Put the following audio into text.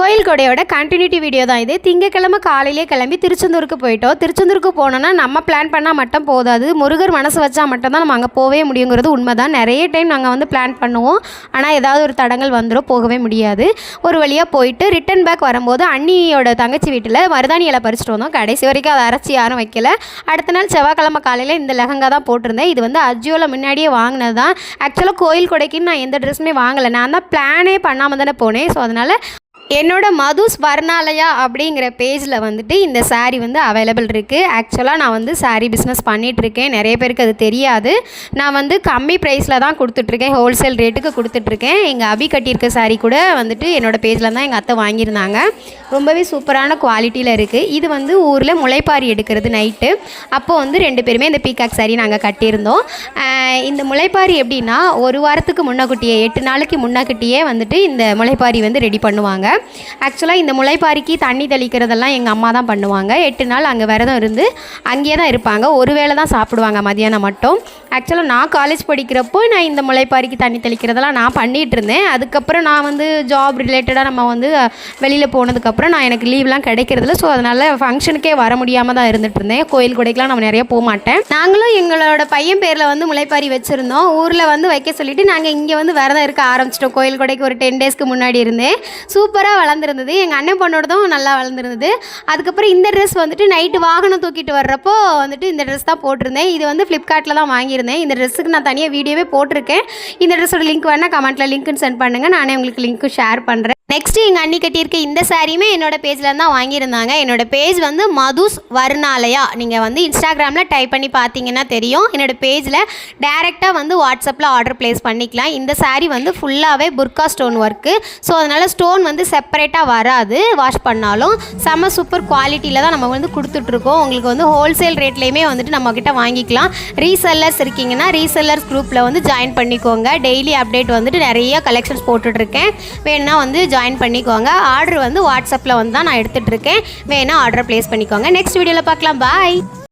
கோயில் கொடையோட continuity video தான் இது. திங்கக்கிழமை காலையிலே கிளம்பி திருச்செந்தூருக்கு போயிட்டோம். திருச்செந்தூருக்கு போனோன்னா நம்ம பிளான் பண்ணால் மட்டும் போதாது, முருகர் மனசு வச்சா மட்டும்தான் நம்ம அங்கே போகவே முடியுங்கிறது உண்மை தான். நிறைய டைம் நாங்கள் பிளான் பண்ணுவோம், ஆனால் ஏதாவது ஒரு தடங்கள் வந்துடும், போகவே முடியாது. ஒரு வழியாக போயிட்டு ரிட்டன் பேக் வரும்போது அண்ணியோட தங்கச்சி வீட்டில் மருதாணி இலை பறிச்சுட்டு வந்தோம். கடைசி வரைக்கும் அதை அரைச்சி யாரும் வைக்கல. அடுத்த நாள் செவ்வாய்க்கிழமை காலையில் இந்த லெஹங்கா தான் போட்டிருந்தேன். இது அஜியோவில் முன்னாடியே வாங்கினது தான். ஆக்சுவலாக கோயில் கொடைக்குன்னு நான் எந்த ட்ரெஸ்ஸுமே வாங்கலை, நான் தான் பிளானே பண்ணாமல் தானே போனேன். ஸோ அதனால் என்னோட மதுஸ் வர்ணாலயா அப்படிங்கிற பேஜில் இந்த சாரீ அவைலபிள் இருக்குது. ஆக்சுவலாக நான் சாரீ பிஸ்னஸ் பண்ணிகிட்ருக்கேன். நிறைய பேருக்கு அது தெரியாது. நான் கம்மி ப்ரைஸில் தான் கொடுத்துட்ருக்கேன், ஹோல்சேல் ரேட்டுக்கு கொடுத்துட்ருக்கேன். எங்கள் அபி கட்டியிருக்க சாரீ கூட என்னோட பேஜில் தான் எங்கள் அத்தை வாங்கியிருந்தாங்க. ரொம்பவே சூப்பரான குவாலிட்டியில் இருக்குது. இது ஊரில் முளைப்பாரி எடுக்கிறது நைட்டு. அப்போது 2 பேருமே இந்த பீகாக் சாரீ நாங்கள் கட்டியிருந்தோம். இந்த முளைப்பாரி எப்படின்னா, ஒரு வாரத்துக்கு முன்னக்கூட்டியே 8 நாளைக்கு முன்னக்கூட்டியே இந்த முளைப்பாரி ரெடி பண்ணுவாங்க. ஆக்சுவலாக இந்த முளைப்பாரிக்கு தண்ணி தெளிக்கிறதெல்லாம் எங்கள் அம்மா தான் பண்ணுவாங்க. 8 நாள் அங்கே விரதம் இருந்து அங்கேயே தான் இருப்பாங்க. ஒரு வேளை தான் சாப்பிடுவாங்க, மதியானம் மட்டும். ஆக்சுவலாக நான் காலேஜ் படிக்கிறப்போ நான் இந்த முளைப்பாரிக்கு தண்ணி தெளிக்கிறதெல்லாம் நான் பண்ணிகிட்டு இருந்தேன். அதுக்கப்புறம் நான் ஜாப் ரிலேட்டடாக நம்ம வெளியில் போனதுக்கப்புறம் எனக்கு லீவ்லாம் கிடைக்கிறதில்ல. ஸோ அதனால் ஃபங்க்ஷனுக்கே வர முடியாமல் தான் இருந்துகிட்டு இருந்தேன். கோயில் கொடைக்கெலாம் நம்ம நிறைய போக மாட்டேன். நாங்களும் எங்களோட பையன் பேரில் முளைப்பாரி வச்சுருந்தோம். ஊரில் வைக்க சொல்லிவிட்டு நாங்கள் இங்கே விரதம் இருக்க ஆரம்பிச்சிட்டோம். கோயில் கொடைக்கு ஒரு 10 டேஸ்க்கு முன்னாடி இருந்தேன். சூப்பராக வளர்ந்துருந்தது. எங்கள் அண்ணன் பொண்ணோடதும் நல்லா வளர்ந்துருந்தது. அதுக்கப்புறம் இந்த ட்ரெஸ் நைட்டு வாகனம் தூக்கிட்டு வர்றப்போ இந்த ட்ரெஸ் தான் போட்டிருந்தேன். இது ஃப்ளிப்கார்ட்டில் தான் வாங்கியிருந்தேன். இந்த ட்ரெஸ்ஸுக்கு நான் தனியாக வீடியோவே போட்டிருக்கேன். இந்த ட்ரெஸ்ஸோட லிங்க் வேணால் கமெண்ட்டில் லிங்க்னு சென்ட் பண்ணுங்கள், நானே உங்களுக்கு லிங்க்கு ஷேர் பண்ணுறேன். நெக்ஸ்ட்டு எங்கள் அண்ணி கட்டியிருக்க இந்த சாரியுமே என்னோடய பேஜில் தான் வாங்கியிருந்தாங்க. என்னோடய பேஜ் மதுஸ் வர்ணாலயா. நீங்கள் இன்ஸ்டாகிராமில் டைப் பண்ணி பார்த்தீங்கன்னா தெரியும். என்னோடய பேஜில் டேரெக்டாக வாட்ஸ்அப்பில் ஆர்டர் ப்ளேஸ் பண்ணிக்கலாம். இந்த சாரீ ஃபுல்லாகவே புர்கா ஸ்டோன் ஒர்க்கு. ஸோ அதனால் ஸ்டோன் செப்பரேட்டாக வராது. வாஷ் பண்ணாலும் செம்ம சூப்பர் குவாலிட்டியில் தான் நம்ம கொடுத்துட்ருக்கோம். உங்களுக்கு ஹோல்சேல் ரேட்லேயுமே நம்மக்கிட்ட வாங்கிக்கலாம். ரீசெல்லர்ஸ் இருக்கீங்கன்னா ரீசெல்லர்ஸ் குரூப்பில் ஜாயின் பண்ணிக்கோங்க. டெய்லி அப்டேட் நிறைய கலெக்ஷன்ஸ் போட்டுட்ருக்கேன். வேணுன்னா ஜாயின் பண்ணிக்கோங்க. ஆர்டர் வாட்ஸ்அப்பில் தான் நான் எடுத்துகிட்ருக்கேன். வேணால் ஆர்டர் ப்ளேஸ் பண்ணிக்கோங்க. நெக்ஸ்ட் வீடியோவில் பார்க்கலாம். பாய்.